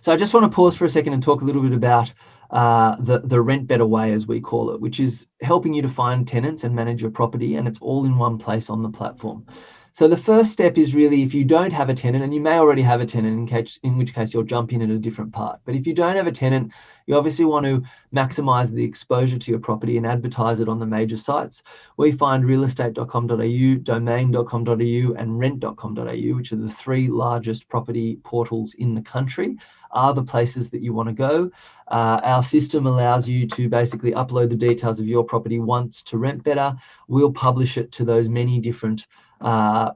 So I just want to pause for a second and talk a little bit about the Rent Better way, as we call it, which is helping you to find tenants and manage your property, and it's all in one place on the platform. So the first step is really, if you don't have a tenant, and you may already have a tenant, in which case you'll jump in at a different part. But if you don't have a tenant, you obviously want to maximize the exposure to your property and advertise it on the major sites. We find realestate.com.au, domain.com.au, and rent.com.au, which are the three largest property portals in the country, are the places that you want to go. Our system allows you to basically upload the details of your property once to Rent Better. We'll publish it to those many different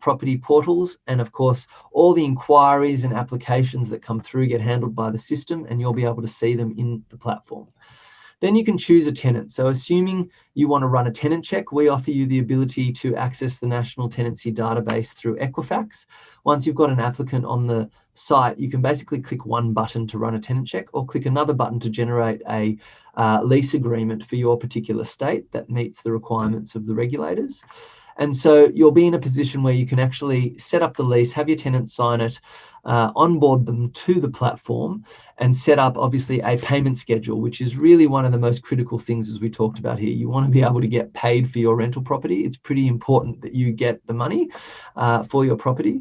property portals, and of course all the inquiries and applications that come through get handled by the system, and you'll be able to see them in the platform. Then you can choose a tenant. So assuming you want to run a tenant check, we offer you the ability to access the National Tenancy Database through Equifax. Once you've got an applicant on the site, you can basically click one button to run a tenant check, or click another button to generate a lease agreement for your particular state that meets the requirements of the regulators. And so you'll be in a position where you can actually set up the lease, have your tenant sign it, onboard them to the platform, and set up obviously a payment schedule, which is really one of the most critical things, as we talked about here. You want to be able to get paid for your rental property. It's pretty important that you get the money for your property.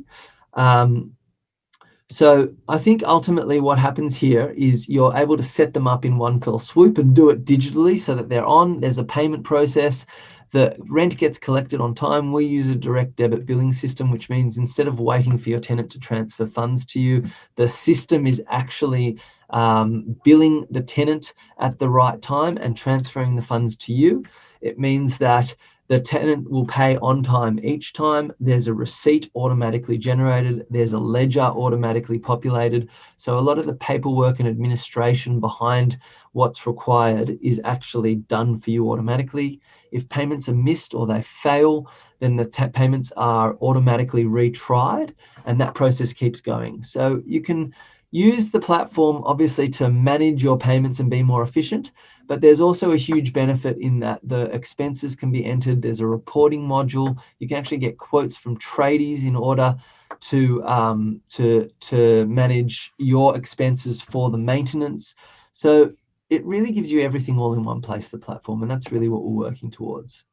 So I think ultimately what happens here is you're able to set them up in one fell swoop and do it digitally so that they're on. There's a payment process. The rent gets collected on time. We use a direct debit billing system, which means instead of waiting for your tenant to transfer funds to you, the system is actually billing the tenant at the right time and transferring the funds to you. It means that the tenant will pay on time each time. There's a receipt automatically generated. There's a ledger automatically populated. So a lot of the paperwork and administration behind what's required is actually done for you automatically. If payments are missed or they fail, then the payments are automatically retried, and that process keeps going. So you can use the platform obviously to manage your payments and be more efficient, but there's also a huge benefit in that the expenses can be entered. There's a reporting module. You can actually get quotes from tradies in order to manage your expenses for the maintenance. So it really gives you everything all in one place, the platform, and that's really what we're working towards.